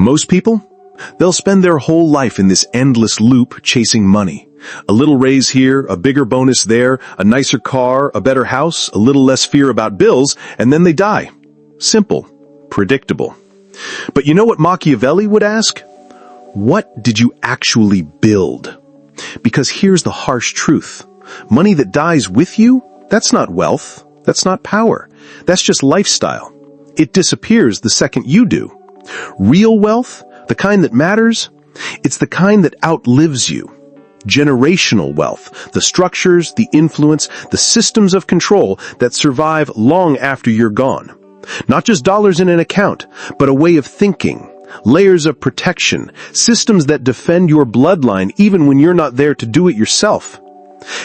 Most people, they'll spend their whole life in this endless loop chasing money. A little raise here, a bigger bonus there, a nicer car, a better house, a little less fear about bills, and then they die. Simple, predictable. But you know what Machiavelli would ask? What did you actually build? Because here's the harsh truth. Money that dies with you, that's not wealth. That's not power. That's just lifestyle. It disappears the second you do. Real wealth, the kind that matters, it's the kind that outlives you. Generational wealth, the structures, the influence, the systems of control that survive long after you're gone. Not just dollars in an account, but a way of thinking, layers of protection, systems that defend your bloodline even when you're not there to do it yourself.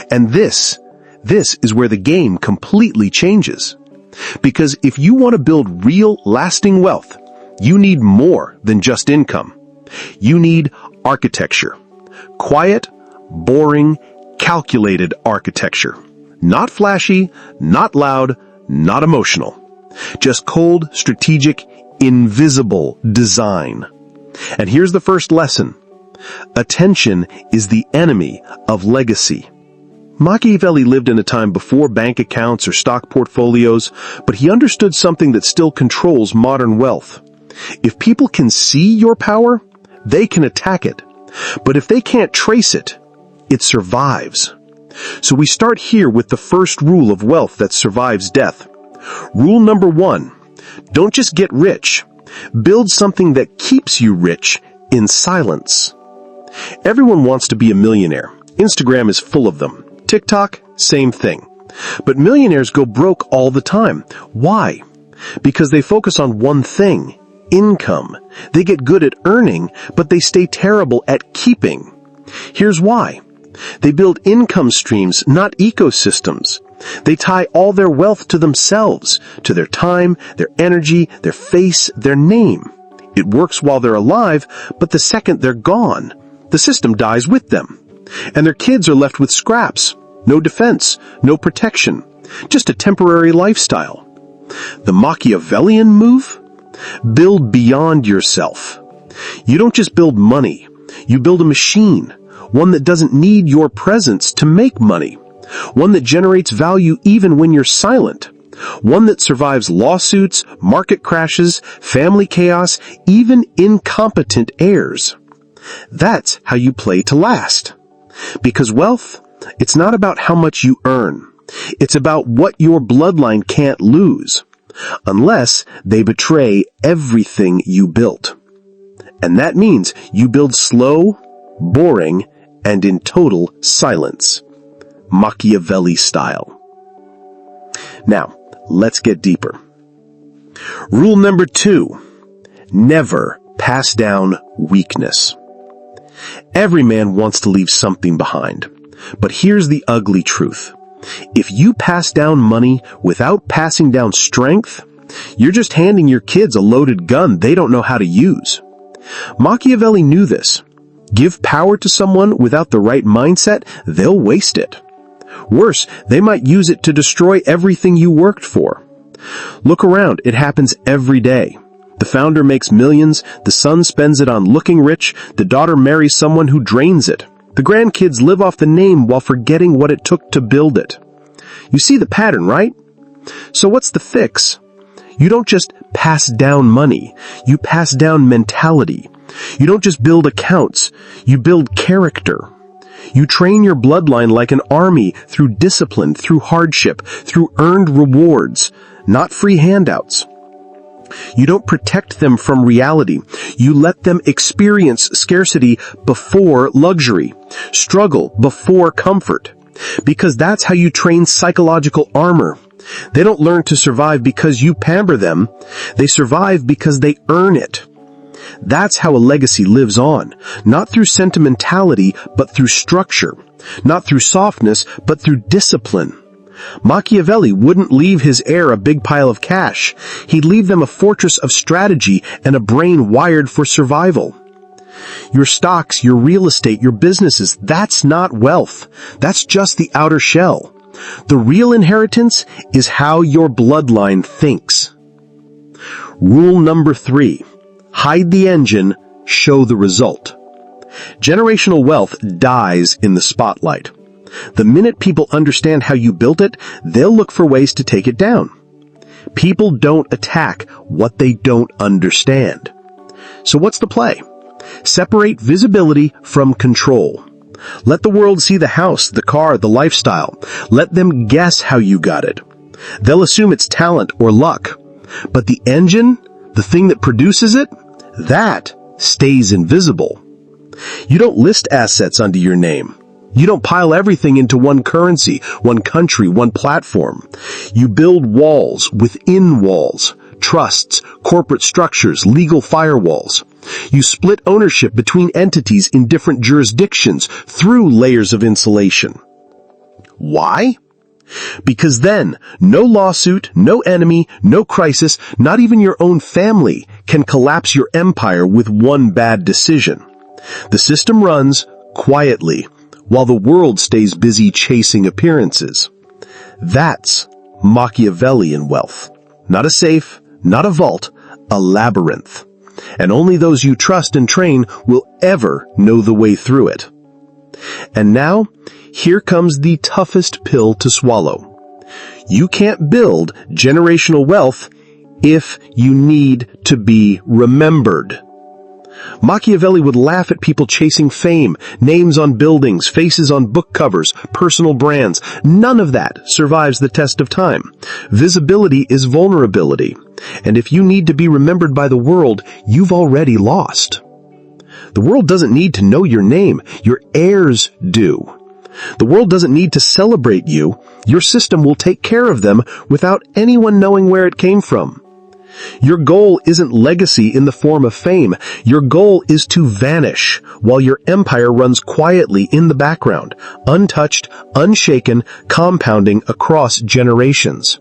And this is where the game completely changes. Because if you want to build real, lasting wealth, you need more than just income. You need architecture. Quiet, boring, calculated architecture. Not flashy, not loud, not emotional. Just cold, strategic, invisible design. And here's the first lesson. Attention is the enemy of legacy. Machiavelli lived in a time before bank accounts or stock portfolios, but he understood something that still controls modern wealth. If people can see your power, they can attack it. But if they can't trace it, it survives. So we start here with the first rule of wealth that survives death. Rule number 1, don't just get rich. Build something that keeps you rich in silence. Everyone wants to be a millionaire. Instagram is full of them. TikTok, same thing. But millionaires go broke all the time. Why? Because they focus on one thing, income. They get good at earning, but they stay terrible at keeping. Here's why. They build income streams, not ecosystems. They tie all their wealth to themselves, to their time, their energy, their face, their name. It works while they're alive, but the second they're gone, the system dies with them. And their kids are left with scraps. No defense, no protection, just a temporary lifestyle. The Machiavellian move? Build beyond yourself. You don't just build money. You build a machine, one that doesn't need your presence to make money, one that generates value even when you're silent, one that survives lawsuits, market crashes, family chaos, even incompetent heirs. That's how you play to last. Because wealth, it's not about how much you earn. It's about what your bloodline can't lose, unless they betray everything you built. And that means you build slow, boring, and in total silence. Machiavelli style. Now, let's get deeper. Rule number 2, never pass down weakness. Every man wants to leave something behind. But here's the ugly truth. If you pass down money without passing down strength, you're just handing your kids a loaded gun they don't know how to use. Machiavelli knew this. Give power to someone without the right mindset, they'll waste it. Worse, they might use it to destroy everything you worked for. Look around, it happens every day. The founder makes millions, the son spends it on looking rich, the daughter marries someone who drains it. The grandkids live off the name while forgetting what it took to build it. You see the pattern, right? So what's the fix? You don't just pass down money, you pass down mentality. You don't just build accounts, you build character. You train your bloodline like an army through discipline, through hardship, through earned rewards, not free handouts. You don't protect them from reality. You let them experience scarcity before luxury, struggle before comfort, because that's how you train psychological armor. They don't learn to survive because you pamper them. They survive because they earn it. That's how a legacy lives on, not through sentimentality, but through structure, not through softness, but through discipline. Machiavelli wouldn't leave his heir a big pile of cash. He'd leave them a fortress of strategy and a brain wired for survival. Your stocks, your real estate, your businesses, that's not wealth. That's just the outer shell. The real inheritance is how your bloodline thinks. Rule number 3, Hide the engine, show the result. Generational wealth dies in the spotlight. The minute people understand how you built it, they'll look for ways to take it down. People don't attack what they don't understand. So what's the play? Separate visibility from control. Let the world see the house, the car, the lifestyle. Let them guess how you got it. They'll assume it's talent or luck. But the engine, the thing that produces it, that stays invisible. You don't list assets under your name. You don't pile everything into one currency, one country, one platform. You build walls within walls, trusts, corporate structures, legal firewalls. You split ownership between entities in different jurisdictions through layers of insulation. Why? Because then, no lawsuit, no enemy, no crisis, not even your own family can collapse your empire with one bad decision. The system runs quietly, while the world stays busy chasing appearances. That's Machiavellian wealth. Not a safe, not a vault, a labyrinth. And only those you trust and train will ever know the way through it. And now, here comes the toughest pill to swallow. You can't build generational wealth if you need to be remembered. Machiavelli would laugh at people chasing fame, names on buildings, faces on book covers, personal brands. None of that survives the test of time. Visibility is vulnerability. And if you need to be remembered by the world, you've already lost. The world doesn't need to know your name. Your heirs do. The world doesn't need to celebrate you. Your system will take care of them without anyone knowing where it came from. Your goal isn't legacy in the form of fame. Your goal is to vanish while your empire runs quietly in the background, untouched, unshaken, compounding across generations.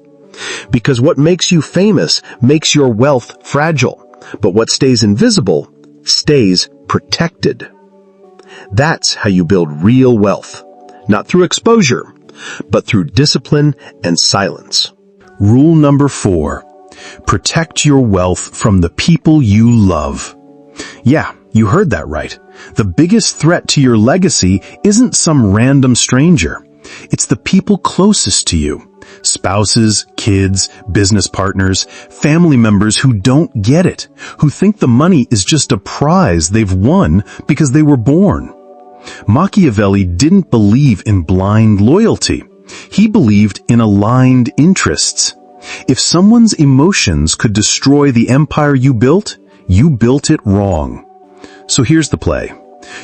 Because what makes you famous makes your wealth fragile, but what stays invisible stays protected. That's how you build real wealth, not through exposure, but through discipline and silence. Rule number 4. Protect your wealth from the people you love. Yeah, you heard that right. The biggest threat to your legacy isn't some random stranger. It's the people closest to you. Spouses, kids, business partners, family members who don't get it, who think the money is just a prize they've won because they were born. Machiavelli didn't believe in blind loyalty. He believed in aligned interests. If someone's emotions could destroy the empire you built it wrong. So here's the play.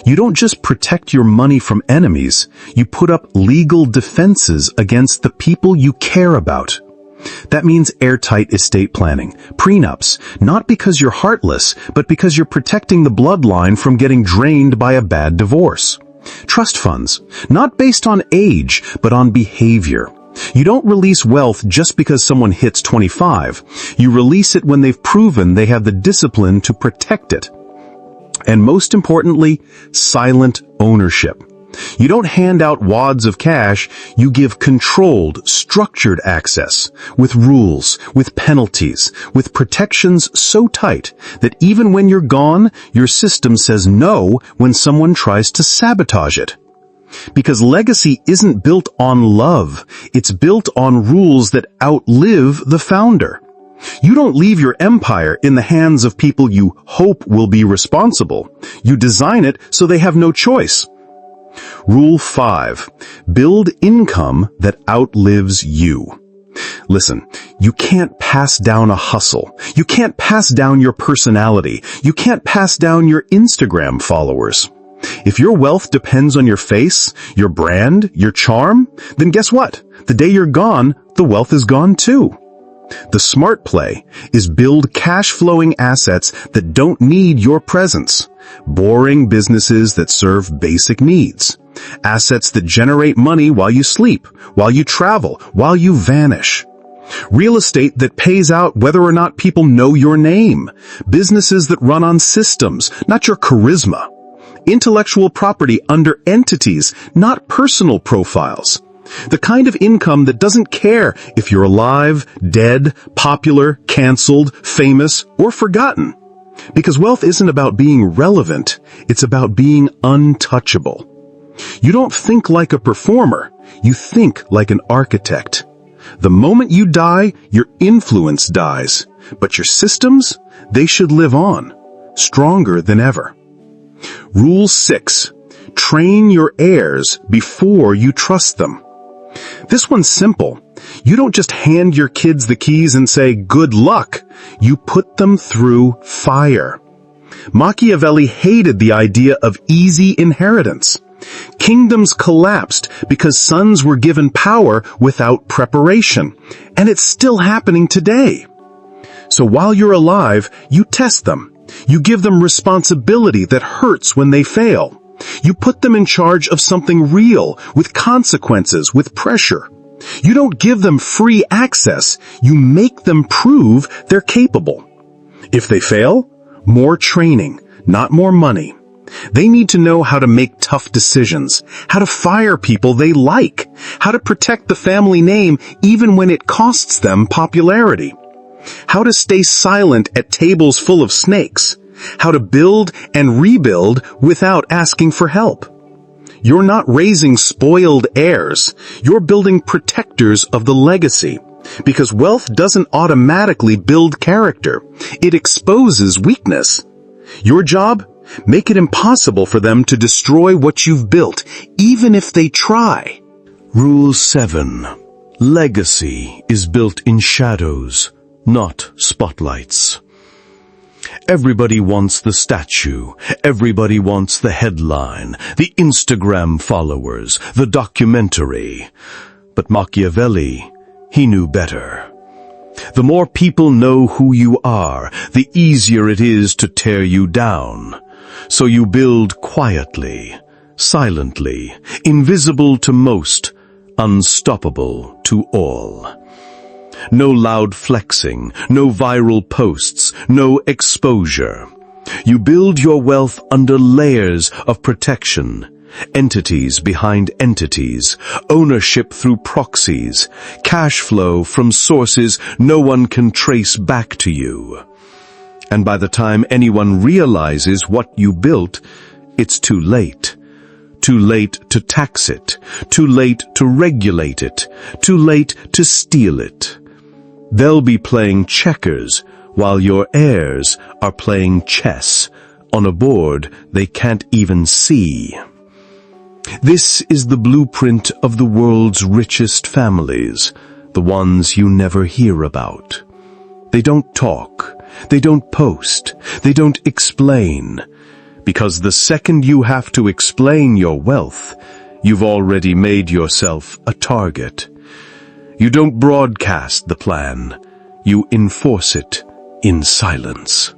You don't just protect your money from enemies, you put up legal defenses against the people you care about. That means airtight estate planning, prenups, not because you're heartless, but because you're protecting the bloodline from getting drained by a bad divorce. Trust funds, not based on age, but on behavior. You don't release wealth just because someone hits 25. You release it when they've proven they have the discipline to protect it. And most importantly, silent ownership. You don't hand out wads of cash, you give controlled, structured access, with rules, with penalties, with protections so tight that even when you're gone, your system says no when someone tries to sabotage it. Because legacy isn't built on love, it's built on rules that outlive the founder. You don't leave your empire in the hands of people you hope will be responsible. You design it so they have no choice. Rule 5. Build income that outlives you. Listen, you can't pass down a hustle. You can't pass down your personality. You can't pass down your Instagram followers. If your wealth depends on your face, your brand, your charm, then guess what? The day you're gone, the wealth is gone too. The smart play is build cash-flowing assets that don't need your presence. Boring businesses that serve basic needs. Assets that generate money while you sleep, while you travel, while you vanish. Real estate that pays out whether or not people know your name. Businesses that run on systems, not your charisma. Intellectual property under entities, not personal profiles. The kind of income that doesn't care if you're alive, dead, popular, canceled, famous, or forgotten. Because wealth isn't about being relevant, it's about being untouchable. You don't think like a performer, you think like an architect. The moment you die, your influence dies, but your systems, they should live on, stronger than ever. Rule 6. Train your heirs before you trust them. This one's simple. You don't just hand your kids the keys and say, "Good luck." You put them through fire. Machiavelli hated the idea of easy inheritance. Kingdoms collapsed because sons were given power without preparation, and it's still happening today. So while you're alive, you test them. You give them responsibility that hurts when they fail. You put them in charge of something real, with consequences, with pressure. You don't give them free access, you make them prove they're capable. If they fail, more training, not more money. They need to know how to make tough decisions, how to fire people they like, how to protect the family name even when it costs them popularity, how to stay silent at tables full of snakes, how to build and rebuild without asking for help. You're not raising spoiled heirs, you're building protectors of the legacy. Because wealth doesn't automatically build character, it exposes weakness. Your job? Make it impossible for them to destroy what you've built, even if they try. Rule 7. Legacy is built in shadows, not spotlights. Everybody wants the statue. Everybody wants the headline, the Instagram followers, the documentary. But Machiavelli, he knew better. The more people know who you are, the easier it is to tear you down. So you build quietly, silently, invisible to most, unstoppable to all. No loud flexing, no viral posts, no exposure. You build your wealth under layers of protection, entities behind entities, ownership through proxies, cash flow from sources no one can trace back to you. And by the time anyone realizes what you built, it's too late. Too late to tax it, too late to regulate it, too late to steal it. They'll be playing checkers while your heirs are playing chess on a board they can't even see. This is the blueprint of the world's richest families, the ones you never hear about. They don't talk, they don't post, they don't explain, because the second you have to explain your wealth, you've already made yourself a target. You don't broadcast the plan, you enforce it in silence.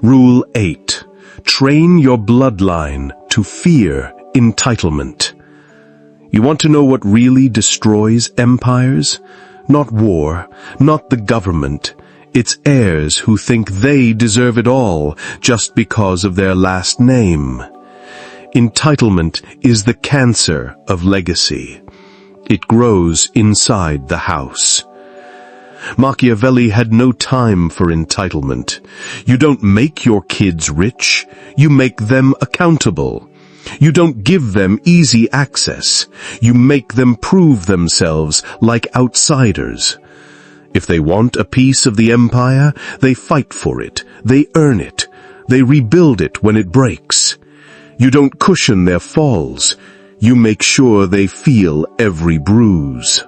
Rule 8. Train your bloodline to fear entitlement. You want to know what really destroys empires? Not war, not the government. It's heirs who think they deserve it all just because of their last name. Entitlement is the cancer of legacy. It grows inside the house. Machiavelli had no time for entitlement. You don't make your kids rich, you make them accountable. You don't give them easy access, you make them prove themselves like outsiders. If they want a piece of the empire, they fight for it, they earn it, they rebuild it when it breaks. You don't cushion their falls, you make sure they feel every bruise.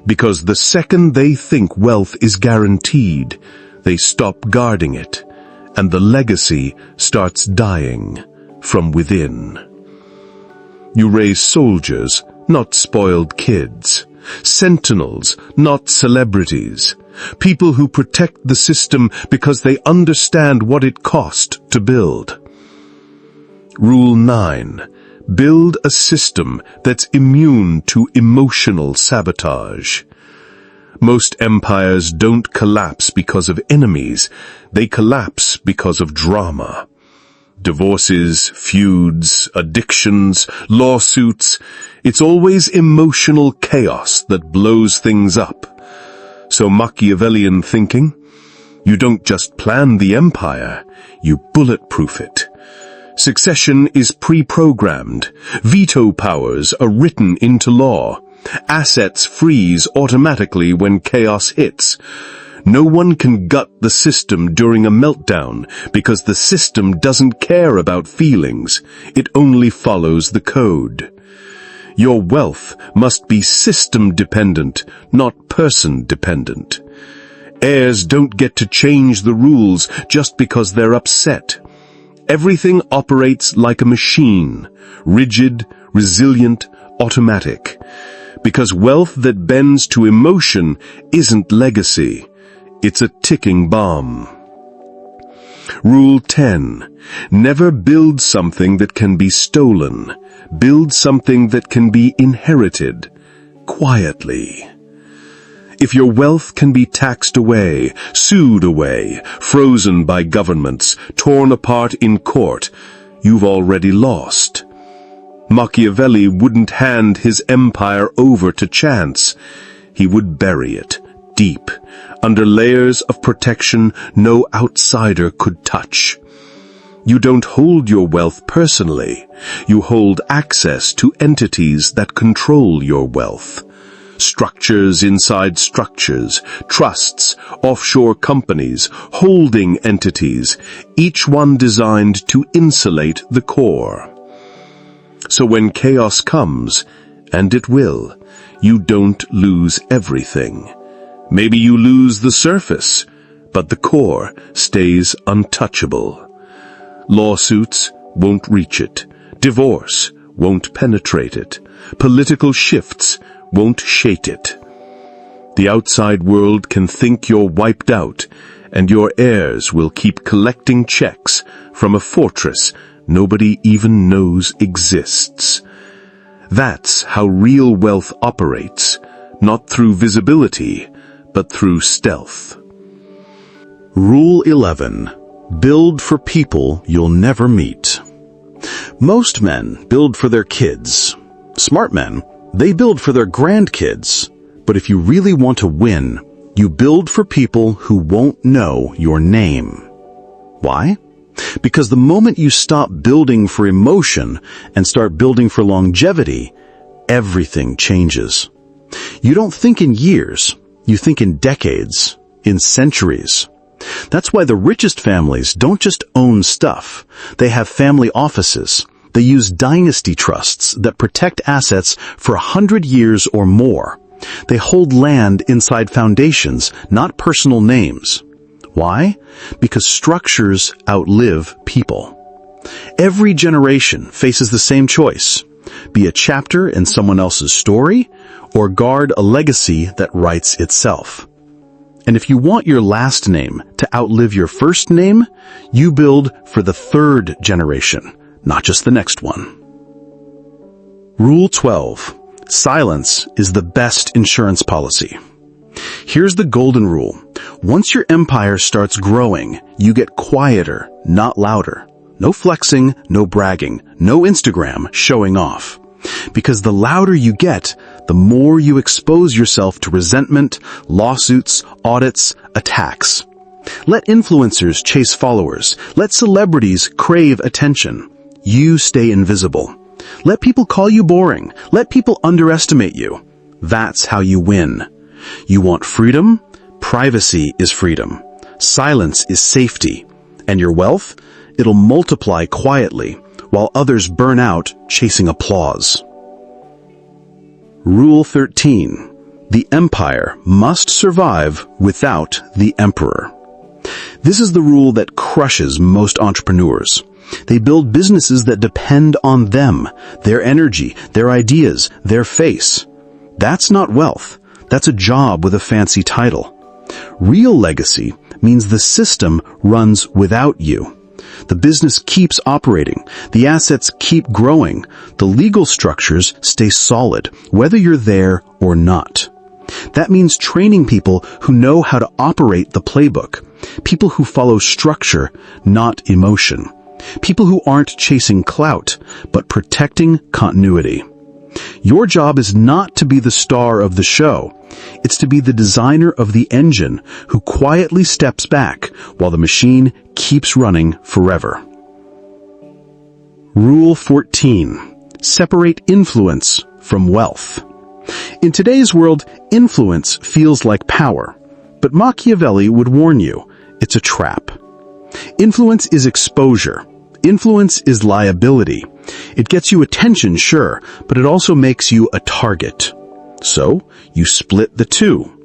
Because the second they think wealth is guaranteed, they stop guarding it, and the legacy starts dying from within. You raise soldiers, not spoiled kids. Sentinels, not celebrities. People who protect the system because they understand what it cost to build. Rule 9. Build a system that's immune to emotional sabotage. Most empires don't collapse because of enemies. They collapse because of drama. Divorces, feuds, addictions, lawsuits. It's always emotional chaos that blows things up. So Machiavellian thinking? You don't just plan the empire, you bulletproof it. Succession is pre-programmed. Veto powers are written into law. Assets freeze automatically when chaos hits. No one can gut the system during a meltdown because the system doesn't care about feelings. It only follows the code. Your wealth must be system-dependent, not person-dependent. Heirs don't get to change the rules just because they're upset. Everything operates like a machine, rigid, resilient, automatic. Because wealth that bends to emotion isn't legacy. It's a ticking bomb. Rule 10. Never build something that can be stolen. Build something that can be inherited. Quietly. If your wealth can be taxed away, sued away, frozen by governments, torn apart in court, you've already lost. Machiavelli wouldn't hand his empire over to chance. He would bury it, deep, under layers of protection no outsider could touch. You don't hold your wealth personally. You hold access to entities that control your wealth. Structures inside structures, trusts, offshore companies, holding entities, each one designed to insulate the core. So when chaos comes, and it will, you don't lose everything. Maybe you lose the surface, but the core stays untouchable. Lawsuits won't reach it. Divorce won't penetrate it. Political shifts won't shake it. The outside world can think you're wiped out, and your heirs will keep collecting checks from a fortress nobody even knows exists. That's how real wealth operates, not through visibility, but through stealth. Rule 11. Build for people you'll never meet. Most men build for their kids. Smart men, they build for their grandkids. But if you really want to win, you build for people who won't know your name. Why? Because the moment you stop building for emotion and start building for longevity, everything changes. You don't think in years, you think in decades, in centuries. That's why the richest families don't just own stuff. They have family offices. They use dynasty trusts that protect assets for 100 years or more. They hold land inside foundations, not personal names. Why? Because structures outlive people. Every generation faces the same choice. Be a chapter in someone else's story, or guard a legacy that writes itself. And if you want your last name to outlive your first name, you build for the third generation, not just the next one. Rule 12. Silence is the best insurance policy. Here's the golden rule. Once your empire starts growing, you get quieter, not louder. No flexing, no bragging, no Instagram showing off. Because the louder you get, the more you expose yourself to resentment, lawsuits, audits, attacks. Let influencers chase followers. Let celebrities crave attention. You stay invisible. Let people call you boring. Let people underestimate you. That's how you win. You want freedom? Privacy is freedom. Silence is safety. And your wealth? It'll multiply quietly, while others burn out chasing applause. Rule 13. The empire must survive without the emperor. This is the rule that crushes most entrepreneurs. They build businesses that depend on them, their energy, their ideas, their face. That's not wealth. That's a job with a fancy title. Real legacy means the system runs without you. The business keeps operating. The assets keep growing. The legal structures stay solid, whether you're there or not. That means training people who know how to operate the playbook. People who follow structure, not emotion. People who aren't chasing clout, but protecting continuity. Your job is not to be the star of the show. It's to be the designer of the engine who quietly steps back while the machine keeps running forever. Rule 14. Separate influence from wealth. In today's world, influence feels like power, but Machiavelli would warn you, it's a trap. Influence is exposure. Influence is liability. It gets you attention, sure, but it also makes you a target. So, you split the two.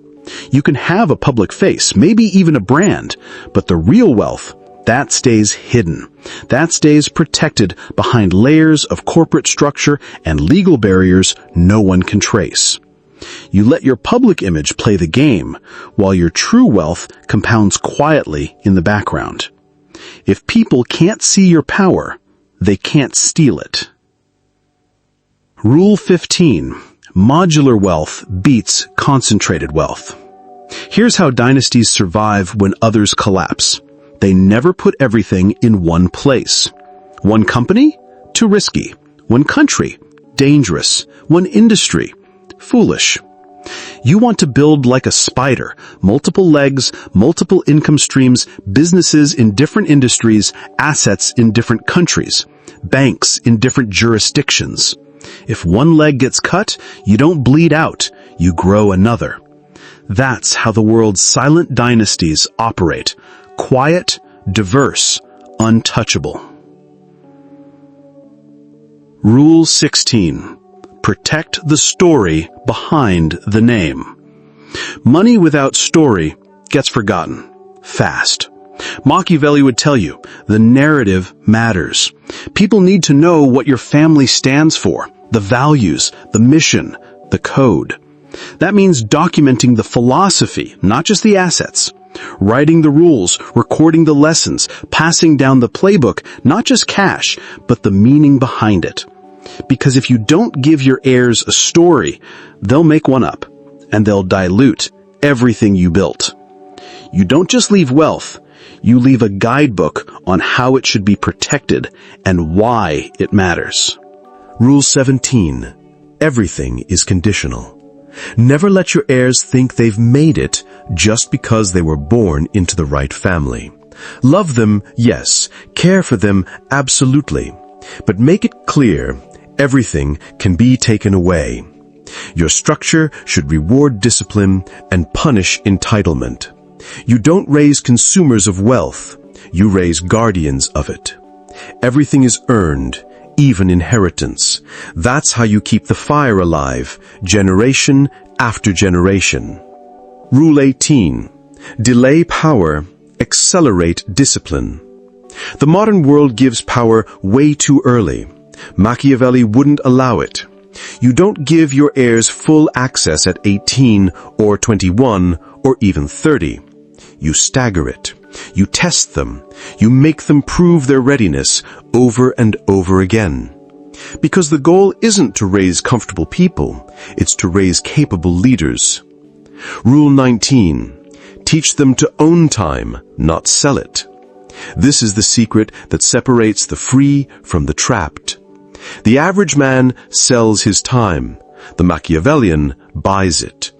You can have a public face, maybe even a brand, but the real wealth, that stays hidden. That stays protected behind layers of corporate structure and legal barriers no one can trace. You let your public image play the game, while your true wealth compounds quietly in the background. If people can't see your power, they can't steal it. Rule 15. Modular wealth beats concentrated wealth. Here's how dynasties survive when others collapse. They never put everything in one place. One company? Too risky. One country? Dangerous. One industry? Foolish. You want to build like a spider, multiple legs, multiple income streams, businesses in different industries, assets in different countries, banks in different jurisdictions. If one leg gets cut, you don't bleed out, you grow another. That's how the world's silent dynasties operate. Quiet, diverse, untouchable. Rule 16. Protect the story behind the name. Money without story gets forgotten fast. Machiavelli would tell you, the narrative matters. People need to know what your family stands for, the values, the mission, the code. That means documenting the philosophy, not just the assets. Writing the rules, recording the lessons, passing down the playbook, not just cash, but the meaning behind it. Because if you don't give your heirs a story, they'll make one up, and they'll dilute everything you built. You don't just leave wealth, you leave a guidebook on how it should be protected and why it matters. Rule 17. Everything is conditional. Never let your heirs think they've made it just because they were born into the right family. Love them, yes. Care for them, absolutely. But make it clear, everything can be taken away. Your structure should reward discipline and punish entitlement. You don't raise consumers of wealth, you raise guardians of it. Everything is earned, even inheritance. That's how you keep the fire alive, generation after generation. Rule 18. Delay power, accelerate discipline. The modern world gives power way too early. Machiavelli wouldn't allow it. You don't give your heirs full access at 18 or 21 or even 30. You stagger it. You test them. You make them prove their readiness over and over again. Because the goal isn't to raise comfortable people, it's to raise capable leaders. Rule 19. Teach them to own time, not sell it. This is the secret that separates the free from the trapped. The average man sells his time. The Machiavellian buys it.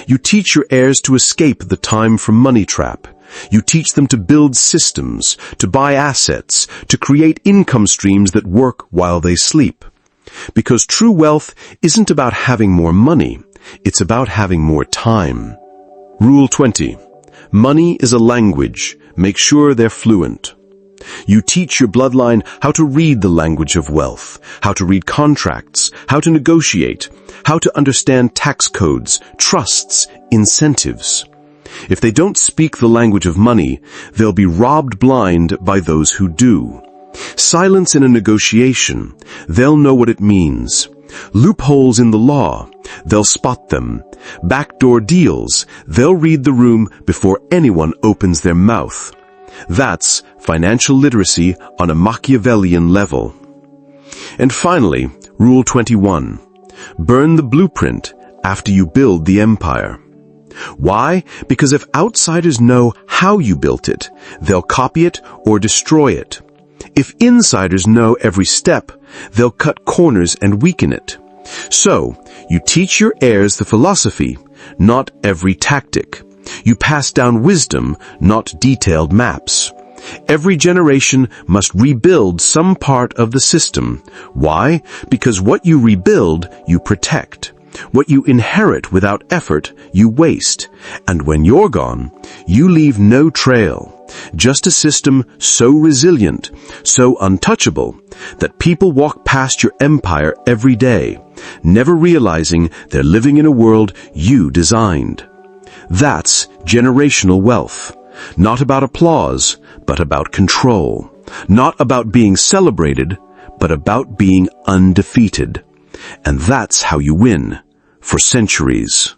You teach your heirs to escape the time from money trap. You teach them to build systems, to buy assets, to create income streams that work while they sleep. Because true wealth isn't about having more money, it's about having more time. Rule 20. Money is a language. Make sure they're fluent. You teach your bloodline how to read the language of wealth, how to read contracts, how to negotiate, how to understand tax codes, trusts, incentives. If they don't speak the language of money, they'll be robbed blind by those who do. Silence in a negotiation, they'll know what it means. Loopholes in the law, they'll spot them. Backdoor deals, they'll read the room before anyone opens their mouth. That's financial literacy on a Machiavellian level. And finally, Rule 21. Burn the blueprint after you build the empire. Why? Because if outsiders know how you built it, they'll copy it or destroy it. If insiders know every step, they'll cut corners and weaken it. So, you teach your heirs the philosophy, not every tactic. You pass down wisdom, not detailed maps. Every generation must rebuild some part of the system. Why? Because what you rebuild, you protect. What you inherit without effort, you waste. And when you're gone, you leave no trail. Just a system so resilient, so untouchable, that people walk past your empire every day, never realizing they're living in a world you designed. That's generational wealth. Not about applause, but about control. Not about being celebrated, but about being undefeated. And that's how you win for centuries.